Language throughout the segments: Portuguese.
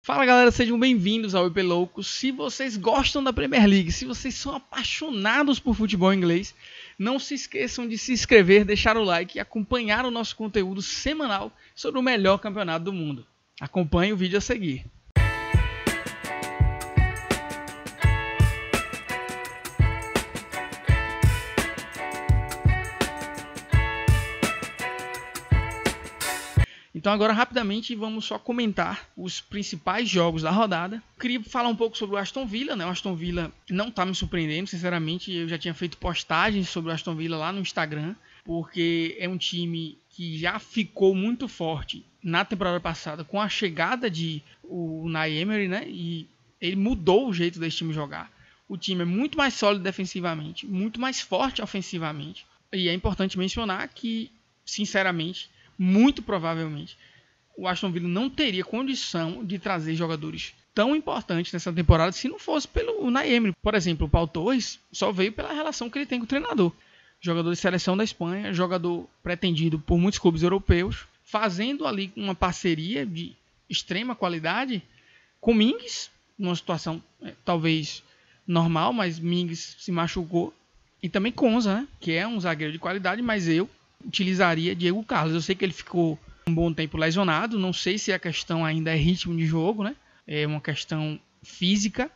Fala galera, sejam bem-vindos ao IP Louco. Se vocês gostam da Premier League, se vocês são apaixonados por futebol inglês, não se esqueçam de se inscrever, deixar o like e acompanhar o nosso conteúdo semanal sobre o melhor campeonato do mundo. Acompanhe o vídeo a seguir. Então agora rapidamente vamos só comentar os principais jogos da rodada. Eu queria falar um pouco sobre o Aston Villa, né? O Aston Villa não está me surpreendendo, sinceramente. Eu já tinha feito postagens sobre o Aston Villa lá no Instagram, porque é um time que já ficou muito forte na temporada passada com a chegada de o Unai Emery, né? E ele mudou o jeito desse time jogar. O time é muito mais sólido defensivamente, muito mais forte ofensivamente. E é importante mencionar que, sinceramente, muito provavelmente, o Aston Villa não teria condição de trazer jogadores tão importantes nessa temporada se não fosse pelo Unai Emery. Por exemplo, o Pau Torres só veio pela relação que ele tem com o treinador. Jogador de seleção da Espanha, jogador pretendido por muitos clubes europeus, fazendo ali uma parceria de extrema qualidade com Mings, numa situação talvez normal, mas Mings se machucou. E também Konsa, né, que é um zagueiro de qualidade, mas eu utilizaria Diego Carlos. Eu sei que ele ficou um bom tempo lesionado, não sei se a questão ainda é ritmo de jogo, né? É uma questão física,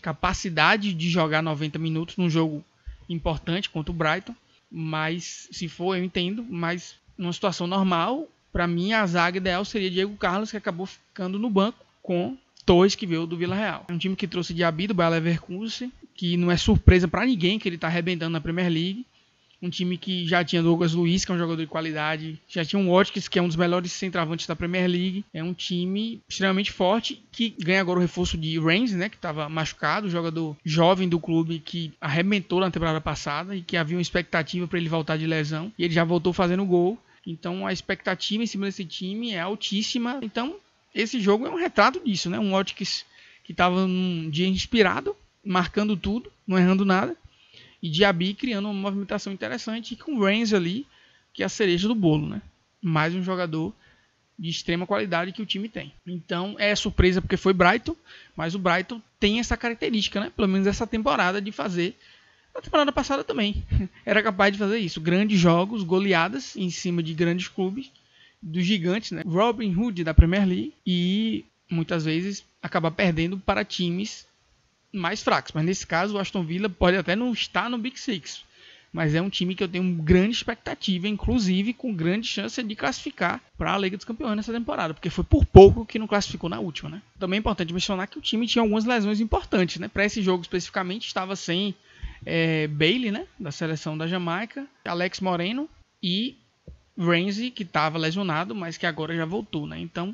capacidade de jogar 90 minutos num jogo importante contra o Brighton, mas se for eu entendo, mas numa situação normal, para mim a zaga ideal seria Diego Carlos, que acabou ficando no banco com Torres, que veio do Vila Real. É um time que trouxe Diaby do Bayer Leverkusen, que não é surpresa para ninguém que ele está arrebentando na Premier League. Um time que já tinha Douglas Luiz, que é um jogador de qualidade. Já tinha um Watkins, que é um dos melhores centroavantes da Premier League. É um time extremamente forte, que ganha agora o reforço de Ramsey, né, que estava machucado. Jogador jovem do clube que arrebentou na temporada passada e que havia uma expectativa para ele voltar de lesão. E ele já voltou fazendo gol. Então a expectativa em cima desse time é altíssima. Então esse jogo é um retrato disso, né? Um Watkins que estava num dia inspirado, marcando tudo, não errando nada. E Diaby criando uma movimentação interessante, e com o Ramsey ali, que é a cereja do bolo, né? Mais um jogador de extrema qualidade que o time tem. Então é surpresa porque foi Brighton, mas o Brighton tem essa característica, né? Pelo menos essa temporada, de fazer. Na temporada passada também era capaz de fazer isso. Grandes jogos, goleadas em cima de grandes clubes, dos gigantes, né? Robin Hood da Premier League, e muitas vezes acaba perdendo para times mais fracos, mas nesse caso o Aston Villa pode até não estar no Big Six, mas é um time que eu tenho grande expectativa, inclusive com grande chance de classificar para a Liga dos Campeões nessa temporada, porque foi por pouco que não classificou na última, né? Também é importante mencionar que o time tinha algumas lesões importantes, né? Para esse jogo especificamente estava sem Bailey, né, da seleção da Jamaica, Alex Moreno e Ramsey, que estava lesionado, mas que agora já voltou, né? Então,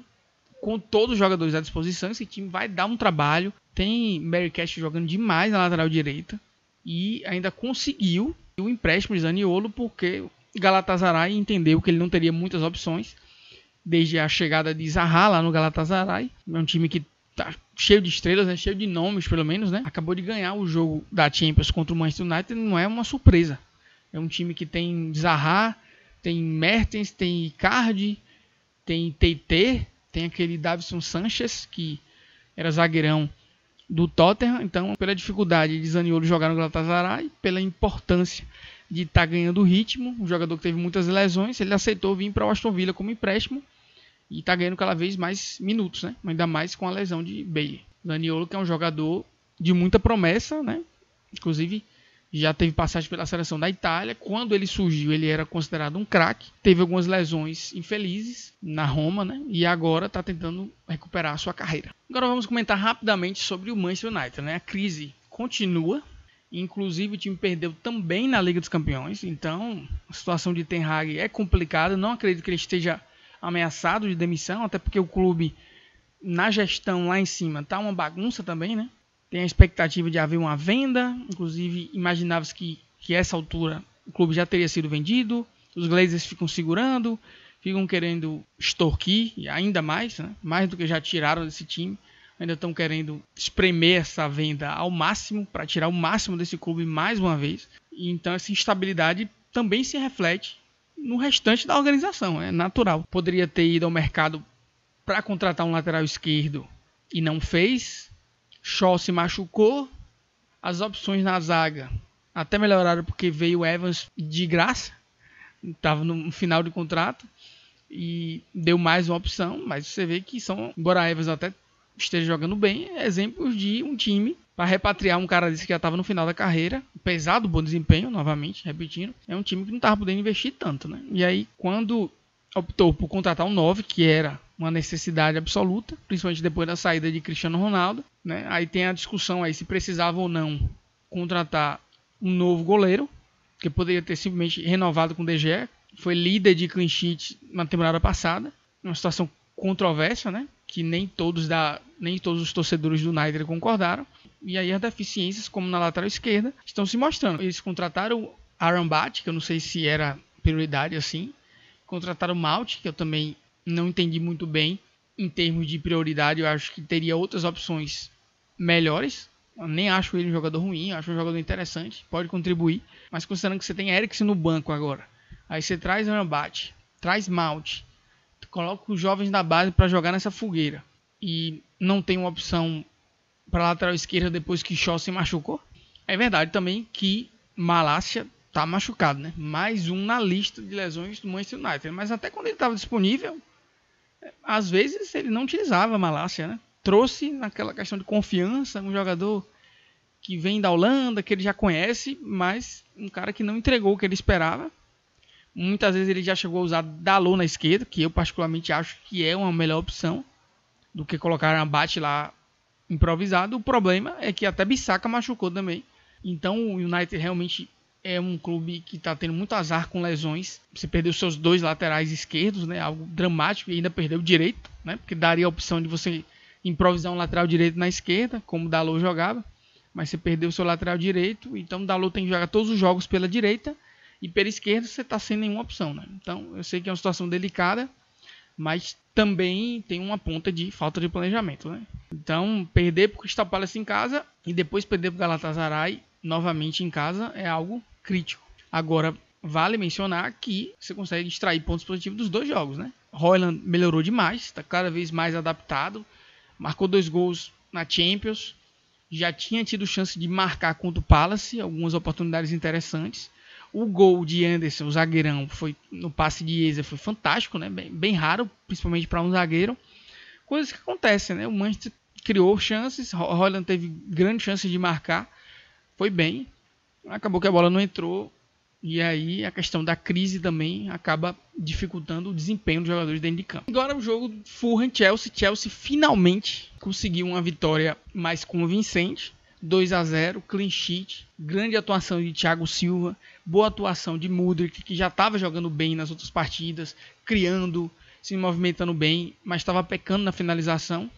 com todos os jogadores à disposição, esse time vai dar um trabalho. Tem Barry Cash jogando demais na lateral direita e ainda conseguiu o empréstimo de Zaniolo, porque Galatasaray entendeu que ele não teria muitas opções desde a chegada de Zaha lá no Galatasaray. É um time que tá cheio de estrelas, né? Cheio de nomes pelo menos, né? Acabou de ganhar o jogo da Champions contra o Manchester United, não é uma surpresa. É um time que tem Zaha, tem Mertens, tem Icardi, tem TT, tem aquele Davinson Sanchez, que era zagueirão do Tottenham. Então, pela dificuldade de Zaniolo jogar no Galatasaray, pela importância de estar ganhando ritmo, um jogador que teve muitas lesões, ele aceitou vir para o Aston Villa como empréstimo e está ganhando cada vez mais minutos, né? Ainda mais com a lesão de Bailey. Zaniolo, que é um jogador de muita promessa, né? Inclusive já teve passagem pela seleção da Itália. Quando ele surgiu, ele era considerado um craque. Teve algumas lesões infelizes na Roma, né? E agora está tentando recuperar a sua carreira. Agora vamos comentar rapidamente sobre o Manchester United, né? A crise continua. Inclusive o time perdeu também na Liga dos Campeões. Então a situação de Ten Hag é complicada. Não acredito que ele esteja ameaçado de demissão, até porque o clube, na gestão lá em cima, está uma bagunça também, né? Tem a expectativa de haver uma venda, inclusive imaginava-se que essa altura o clube já teria sido vendido. Os Glazers ficam segurando, ficam querendo extorquir, e ainda mais, né? Mais do que já tiraram desse time. Ainda estão querendo espremer essa venda ao máximo, para tirar o máximo desse clube mais uma vez. E então essa instabilidade também se reflete no restante da organização, é natural. Poderia ter ido ao mercado para contratar um lateral esquerdo e não fez. Shaw se machucou. As opções na zaga até melhoraram porque veio o Evans de graça. Estava no final de contrato. E deu mais uma opção. Mas você vê que são, embora Evans até esteja jogando bem, exemplos de um time para repatriar um cara desse que já estava no final da carreira, apesar do bom desempenho, novamente, repetindo, é um time que não estava podendo investir tanto, né? E aí, quando optou por contratar um 9, que era uma necessidade absoluta, principalmente depois da saída de Cristiano Ronaldo, né? Aí tem a discussão aí se precisava ou não contratar um novo goleiro, que poderia ter simplesmente renovado com o De Gea, foi líder de clean sheet na temporada passada, uma situação controversa, né? Que nem todos os torcedores do United concordaram. E aí as deficiências, como na lateral esquerda, estão se mostrando. Eles contrataram Aaron Bat, que eu não sei se era prioridade assim. Contrataram Malt, que eu também não entendi muito bem em termos de prioridade. Eu acho que teria outras opções melhores. Eu nem acho ele um jogador ruim, eu acho um jogador interessante, pode contribuir. Mas considerando que você tem Eriksen no banco agora, aí você traz Aaron Bat, traz Malt, coloca os jovens da base para jogar nessa fogueira e não tem uma opção para lateral esquerda depois que Shaw se machucou. É verdade também que Malásia tá machucado, né? Mais um na lista de lesões do Manchester United. Mas até quando ele estava disponível, às vezes ele não utilizava Malásia, né? Trouxe naquela questão de confiança um jogador que vem da Holanda, que ele já conhece, mas um cara que não entregou o que ele esperava. Muitas vezes ele já chegou a usar Dalot na esquerda, que eu particularmente acho que é uma melhor opção do que colocar um abate lá improvisado. O problema é que até Bissaka machucou também. Então o United realmente é um clube que está tendo muito azar com lesões. Você perdeu seus dois laterais esquerdos, né? Algo dramático, e ainda perdeu o direito, né? Porque daria a opção de você improvisar um lateral direito na esquerda, como o Dalot jogava. Mas você perdeu o seu lateral direito, então o Dalot tem que jogar todos os jogos pela direita. E pela esquerda você está sem nenhuma opção, né? Então eu sei que é uma situação delicada, mas também tem uma ponta de falta de planejamento, né? Então perder para o Crystal Palace em casa e depois perder para o Galatasaray novamente em casa é algo crítico. Agora vale mencionar que você consegue extrair pontos positivos dos dois jogos, né? Højlund melhorou demais, está cada vez mais adaptado, marcou 2 gols na Champions, já tinha tido chance de marcar contra o Palace, algumas oportunidades interessantes. O gol de Anderson, o zagueirão, foi no passe de Eza, foi fantástico, né? Bem raro, principalmente para um zagueiro. Coisas que acontecem, né? O Manchester criou chances, Højlund teve grande chance de marcar, foi bem. Acabou que a bola não entrou, e aí a questão da crise também acaba dificultando o desempenho dos jogadores dentro de campo. Agora o jogo Fulham-Chelsea. Chelsea finalmente conseguiu uma vitória mais convincente. 2-0, clean sheet, grande atuação de Thiago Silva, boa atuação de Mudryk, que já estava jogando bem nas outras partidas, criando, se movimentando bem, mas estava pecando na finalização.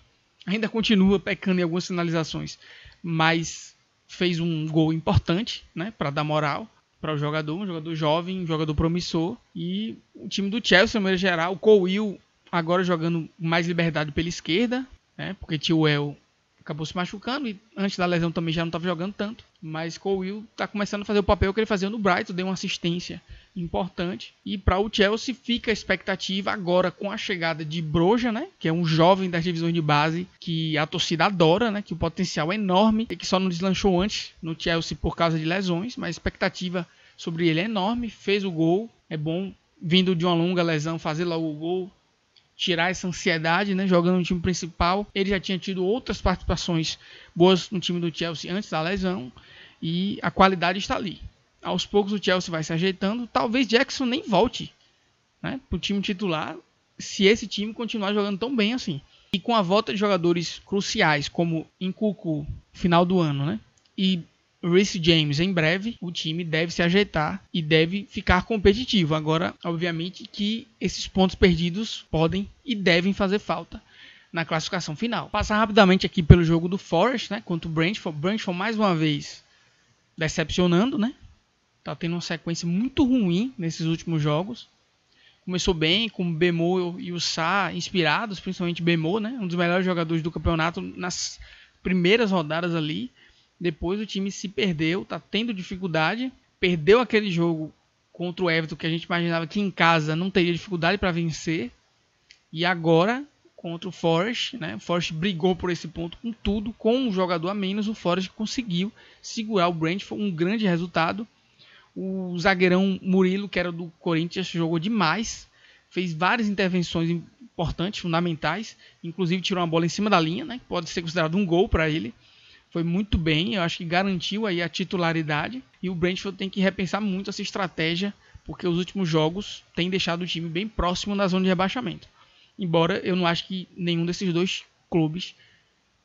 Ainda continua pecando em algumas finalizações, mas fez um gol importante, né, para dar moral para o jogador, um jogador jovem, um jogador promissor. E o time do Chelsea, no maneira geral, o Colwill agora jogando mais liberdade pela esquerda, né, porque Chilwell acabou se machucando e antes da lesão também já não estava jogando tanto. Mas Colwill está começando a fazer o papel que ele fazia no Brighton, deu uma assistência importante. E para o Chelsea fica a expectativa agora com a chegada de Broja, né, que é um jovem das divisões de base que a torcida adora, né, que o potencial é enorme e que só não deslanchou antes no Chelsea por causa de lesões, mas a expectativa sobre ele é enorme. Fez o gol, é bom vindo de uma longa lesão fazer logo o gol, tirar essa ansiedade, né, jogando no time principal. Ele já tinha tido outras participações boas no time do Chelsea antes da lesão e a qualidade está ali. Aos poucos o Chelsea vai se ajeitando. Talvez Jackson nem volte, né, para o time titular se esse time continuar jogando tão bem assim. E com a volta de jogadores cruciais como Nkunku, final do ano, né, e Reece James em breve, o time deve se ajeitar e deve ficar competitivo. Agora, obviamente que esses pontos perdidos podem e devem fazer falta na classificação final. Passar rapidamente aqui pelo jogo do Forest, né, contra o Brentford. Brentford mais uma vez decepcionando, né? Tá tendo uma sequência muito ruim nesses últimos jogos. Começou bem com o Bemo e o Sá inspirados, principalmente Bemo, né, um dos melhores jogadores do campeonato nas primeiras rodadas ali. Depois o time se perdeu, está tendo dificuldade. Perdeu aquele jogo contra o Everton que a gente imaginava que em casa não teria dificuldade para vencer. E agora contra o Forest, né? O Forest brigou por esse ponto com tudo, com um jogador a menos, o Forest conseguiu segurar o Brentford, um grande resultado. O zagueirão Murilo, que era do Corinthians, jogou demais, fez várias intervenções importantes, fundamentais, inclusive tirou uma bola em cima da linha, né? Pode ser considerado um gol para ele. Foi muito bem, eu acho que garantiu aí a titularidade, e o Brentford tem que repensar muito essa estratégia, porque os últimos jogos têm deixado o time bem próximo da zona de rebaixamento. Embora eu não acho que nenhum desses dois clubes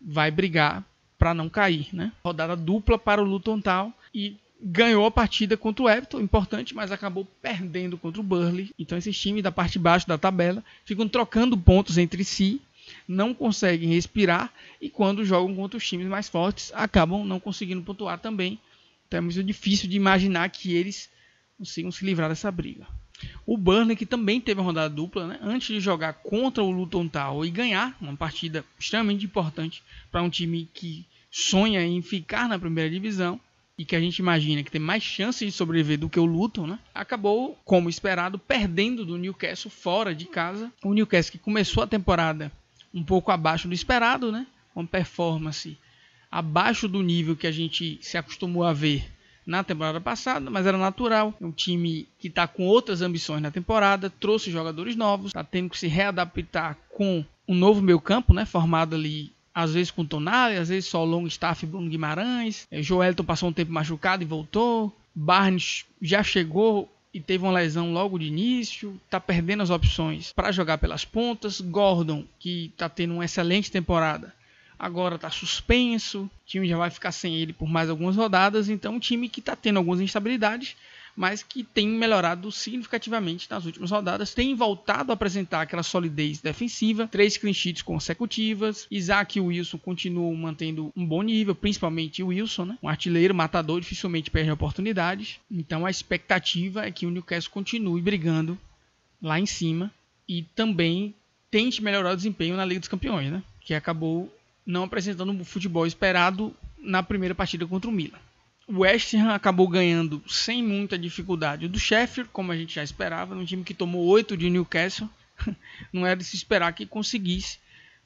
vai brigar para não cair, né? Rodada dupla para o Luton Town e ganhou a partida contra o Everton, importante, mas acabou perdendo contra o Burnley. Então esses times da parte de baixo da tabela ficam trocando pontos entre si, não conseguem respirar e quando jogam contra os times mais fortes acabam não conseguindo pontuar também. Então é muito difícil de imaginar que eles consigam se livrar dessa briga. O Burnley, que também teve uma rodada dupla, né, antes de jogar contra o Luton Town e ganhar uma partida extremamente importante para um time que sonha em ficar na primeira divisão e que a gente imagina que tem mais chances de sobreviver do que o Luton, né, acabou, como esperado, perdendo do Newcastle fora de casa. O Newcastle, que começou a temporada um pouco abaixo do esperado, né, uma performance abaixo do nível que a gente se acostumou a ver na temporada passada, mas era natural. É um time que está com outras ambições na temporada, trouxe jogadores novos, está tendo que se readaptar com um novo meio campo, né, formado ali às vezes com Tonali, às vezes só Longstaff e Bruno Guimarães. Joelton passou um tempo machucado e voltou. Barnes já chegou e teve uma lesão logo de início, está perdendo as opções para jogar pelas pontas. Gordon, que está tendo uma excelente temporada, agora está suspenso, o time já vai ficar sem ele por mais algumas rodadas, então um time que está tendo algumas instabilidades, mas que tem melhorado significativamente nas últimas rodadas, tem voltado a apresentar aquela solidez defensiva, 3 clean sheets consecutivas. Isaac e Wilson continuam mantendo um bom nível, principalmente o Wilson, né? Um artilheiro, matador, dificilmente perde oportunidades, então a expectativa é que o Newcastle continue brigando lá em cima e também tente melhorar o desempenho na Liga dos Campeões, né? Que acabou não apresentando o futebol esperado na primeira partida contra o Milan. O West Ham acabou ganhando sem muita dificuldade do Sheffield, como a gente já esperava, um time que tomou 8 de Newcastle. Não era de se esperar que conseguisse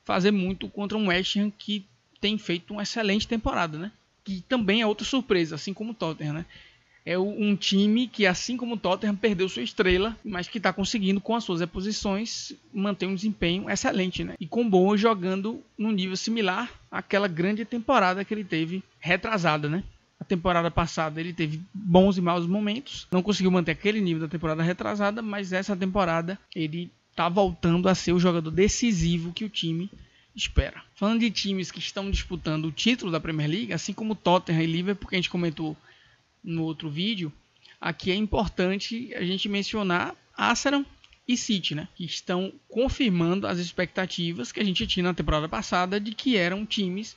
fazer muito contra um West Ham que tem feito uma excelente temporada, né? Que também é outra surpresa, assim como o Tottenham, né? É um time que, assim como o Tottenham, perdeu sua estrela, mas que está conseguindo, com as suas reposições, manter um desempenho excelente, né? E com Boa jogando num nível similar àquela grande temporada que ele teve retrasada, né? A temporada passada ele teve bons e maus momentos, não conseguiu manter aquele nível da temporada retrasada, mas essa temporada ele está voltando a ser o jogador decisivo que o time espera. Falando de times que estão disputando o título da Premier League, assim como Tottenham e Liverpool, que a gente comentou no outro vídeo, aqui é importante a gente mencionar Arsenal e City, né, que estão confirmando as expectativas que a gente tinha na temporada passada de que eram times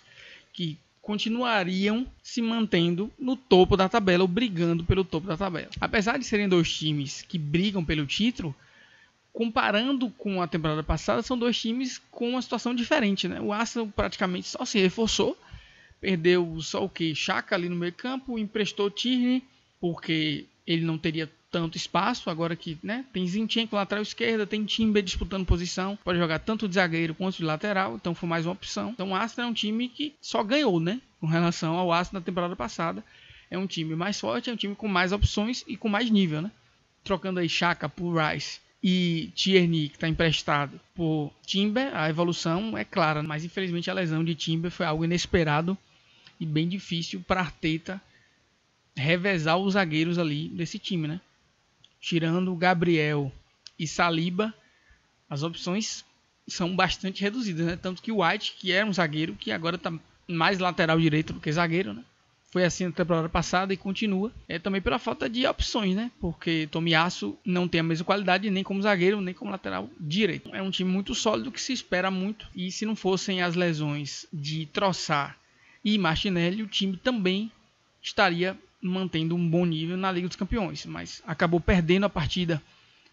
que continuariam se mantendo no topo da tabela ou brigando pelo topo da tabela. Apesar de serem dois times que brigam pelo título, comparando com a temporada passada, são dois times com uma situação diferente, né? O Arsenal praticamente só se reforçou, perdeu só o que? Xhaka ali no meio campo, emprestou Tierney, porque ele não teria tanto espaço, agora que, né, tem Zinchenko lateral esquerda, tem Timber disputando posição, pode jogar tanto de zagueiro quanto de lateral, então foi mais uma opção. Então o Arsenal é um time que só ganhou, né, com relação ao Arsenal da temporada passada. É um time mais forte, é um time com mais opções e com mais nível, né? Trocando aí Xhaka por Rice e Tierney, que está emprestado, por Timber, a evolução é clara, mas infelizmente a lesão de Timber foi algo inesperado e bem difícil para Arteta revezar os zagueiros ali desse time, né? Tirando Gabriel e Saliba, as opções são bastante reduzidas, né? Tanto que o White, que era um zagueiro, que agora está mais lateral direito do que zagueiro, né? Foi assim na temporada passada e continua. É também pela falta de opções, né? Porque Tomiyasu não tem a mesma qualidade nem como zagueiro, nem como lateral direito. É um time muito sólido que se espera muito. E se não fossem as lesões de Trossard e Martinelli, o time também estaria mantendo um bom nível na Liga dos Campeões, mas acabou perdendo a partida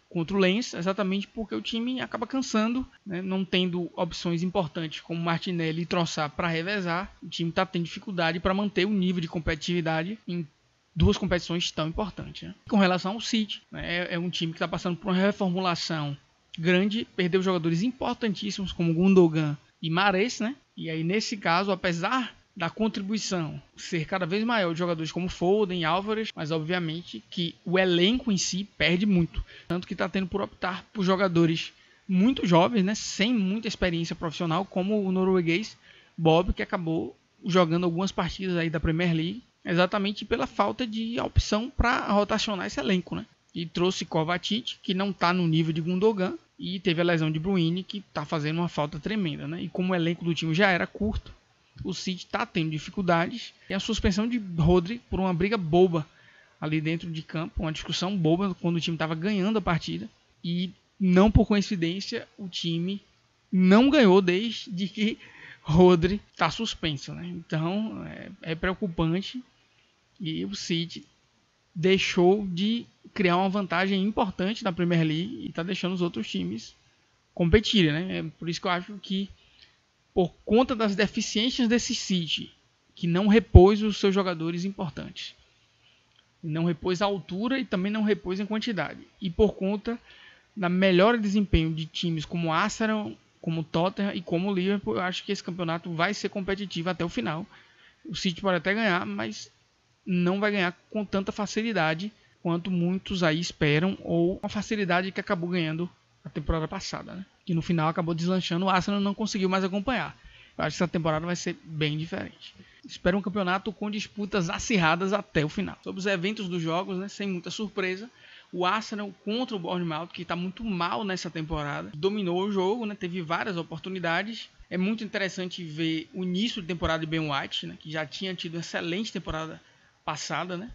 contra o Lens, exatamente porque o time acaba cansando, né? Não tendo opções importantes como Martinelli e Trossard para revezar, o time está tendo dificuldade para manter o nível de competitividade em duas competições tão importantes, né? Com relação ao City, né? É um time que está passando por uma reformulação grande, perdeu jogadores importantíssimos como Gundogan e Mahrez, né? E aí nesse caso, apesar da contribuição ser cada vez maior de jogadores como Foden e Álvares, mas obviamente que o elenco em si perde muito, tanto que está tendo por optar por jogadores muito jovens, né, sem muita experiência profissional, como o norueguês Bob, que acabou jogando algumas partidas aí da Premier League, exatamente pela falta de opção para rotacionar esse elenco, né? E trouxe Kovacic, que não está no nível de Gundogan, e teve a lesão de Bruyne, que está fazendo uma falta tremenda, né? E como o elenco do time já era curto, o City está tendo dificuldades, e a suspensão de Rodri por uma briga boba ali dentro de campo, uma discussão boba quando o time estava ganhando a partida, e não por coincidência o time não ganhou desde que Rodri está suspenso, né? Então é preocupante, e o City deixou de criar uma vantagem importante na Premier League e está deixando os outros times competirem, né? É por isso que eu acho que, por conta das deficiências desse City, que não repôs os seus jogadores importantes, não repôs a altura e também não repôs em quantidade, e por conta da melhor desempenho de times como o Arsenal, como o Tottenham e como o Liverpool, eu acho que esse campeonato vai ser competitivo até o final. O City pode até ganhar, mas não vai ganhar com tanta facilidade quanto muitos aí esperam, ou a facilidade que acabou ganhando a temporada passada, né? Que no final acabou deslanchando, o Arsenal não conseguiu mais acompanhar. Eu acho que essa temporada vai ser bem diferente. Espero um campeonato com disputas acirradas até o final. Sobre os eventos dos jogos, né, sem muita surpresa, o Arsenal contra o Bournemouth, que está muito mal nessa temporada, dominou o jogo, né, teve várias oportunidades. É muito interessante ver o início de temporada de Ben White, né, que já tinha tido uma excelente temporada passada, né?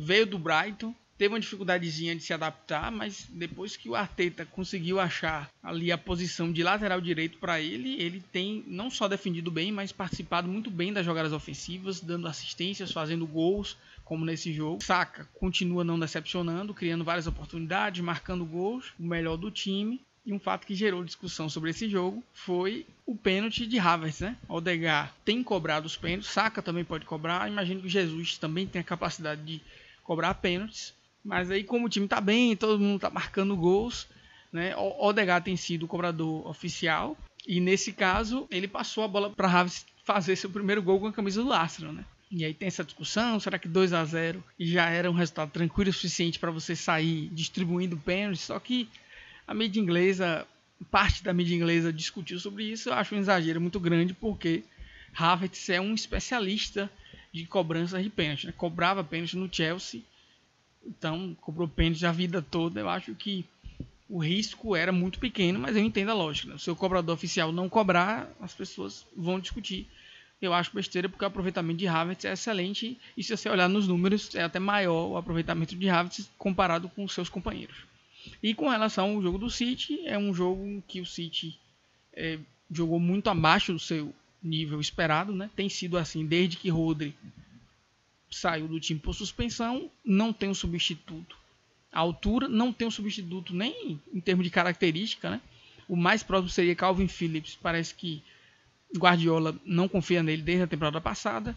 Veio do Brighton, teve uma dificuldadezinha de se adaptar, mas depois que o Arteta conseguiu achar ali a posição de lateral direito para ele tem não só defendido bem, mas participado muito bem das jogadas ofensivas, dando assistências, fazendo gols, como nesse jogo. Saka continua não decepcionando, criando várias oportunidades, marcando gols, o melhor do time. E um fato que gerou discussão sobre esse jogo foi o pênalti de Havertz, né? Odegaard tem cobrado os pênaltis, Saka também pode cobrar, imagino que Jesus também tem a capacidade de cobrar pênaltis. Mas aí, como o time tá bem, todo mundo tá marcando gols, né? O Odegaard tem sido o cobrador oficial, e nesse caso ele passou a bola para Havertz fazer seu primeiro gol com a camisa do Arsenal, né? E aí tem essa discussão, será que 2-0 já era um resultado tranquilo o suficiente para você sair distribuindo pênaltis? Só que a mídia inglesa, parte da mídia inglesa discutiu sobre isso. Eu acho um exagero muito grande, porque Havertz é um especialista de cobranças de pênalti, né? Cobrava pênalti no Chelsea, então cobrou pênalti a vida toda. Eu acho que o risco era muito pequeno, mas eu entendo a lógica, né? Se o cobrador oficial não cobrar, as pessoas vão discutir. Eu acho besteira, porque o aproveitamento de Havertz é excelente, e se você olhar nos números, é até maior o aproveitamento de Havertz comparado com os seus companheiros. E com relação ao jogo do City, é um jogo em que o City jogou muito abaixo do seu nível esperado, né? Tem sido assim desde que Rodri saiu do time por suspensão, não tem um substituto à altura, não tem um substituto nem em termos de característica, né? O mais próximo seria Calvin Phillips, parece que Guardiola não confia nele desde a temporada passada.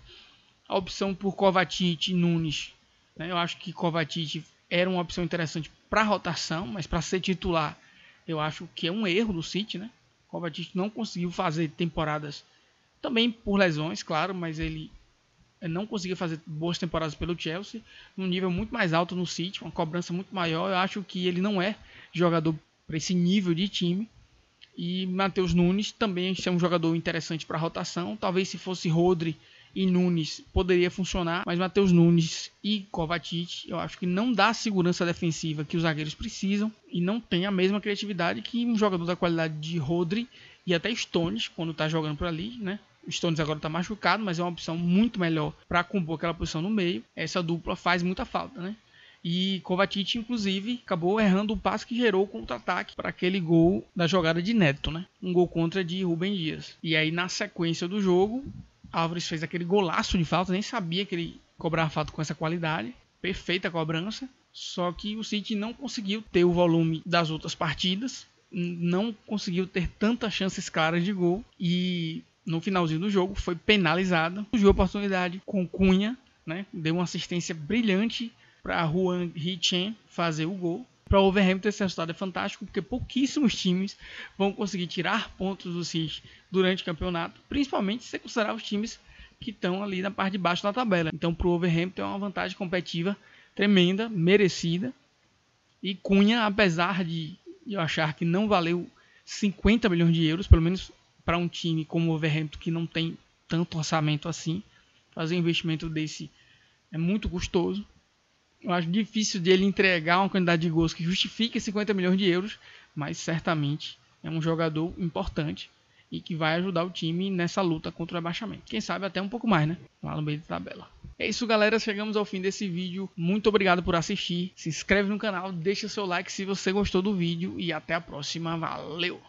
A opção por Kovacic e Nunes, né? Eu acho que Kovacic era uma opção interessante para rotação, mas para ser titular, eu acho que é um erro do City, né? Kovacic não conseguiu fazer temporadas, também por lesões, claro, mas ele não conseguiu fazer boas temporadas pelo Chelsea, num nível muito mais alto no City, uma cobrança muito maior. Eu acho que ele não é jogador para esse nível de time. E Matheus Nunes também é um jogador interessante para rotação. Talvez se fosse Rodri e Nunes poderia funcionar, mas Matheus Nunes e Kovacic eu acho que não dá a segurança defensiva que os zagueiros precisam, e não tem a mesma criatividade que um jogador da qualidade de Rodri e até Stones quando está jogando por ali, né? O Stones agora está machucado, mas é uma opção muito melhor para compor aquela posição no meio. Essa dupla faz muita falta, né? E Kovacic, inclusive, acabou errando o passe que gerou o contra-ataque para aquele gol da jogada de Neto, né? Um gol contra de Rúben Dias. E aí, na sequência do jogo, Álvares fez aquele golaço de falta, nem sabia que ele cobrava falta com essa qualidade. Perfeita a cobrança. Só que o City não conseguiu ter o volume das outras partidas, não conseguiu ter tantas chances claras de gol, e no finalzinho do jogo foi penalizado. Surgiu a oportunidade com Cunha, né? Deu uma assistência brilhante para Juan Hee-Chan fazer o gol. Para o Wolverhampton esse resultado é fantástico, porque pouquíssimos times vão conseguir tirar pontos do City durante o campeonato, principalmente se você considerar os times que estão ali na parte de baixo da tabela. Então para o Wolverhampton é uma vantagem competitiva tremenda, merecida. E Cunha, apesar de eu achar que não valeu 50 milhões de euros, pelo menos para um time como o Wolverhampton que não tem tanto orçamento assim, fazer um investimento desse é muito custoso. Eu acho difícil de ele entregar uma quantidade de gols que justifique 50 milhões de euros, mas certamente é um jogador importante e que vai ajudar o time nessa luta contra o rebaixamento. Quem sabe até um pouco mais, né? Lá no meio da tabela. É isso, galera. Chegamos ao fim desse vídeo. Muito obrigado por assistir. Se inscreve no canal, deixa seu like se você gostou do vídeo e até a próxima. Valeu!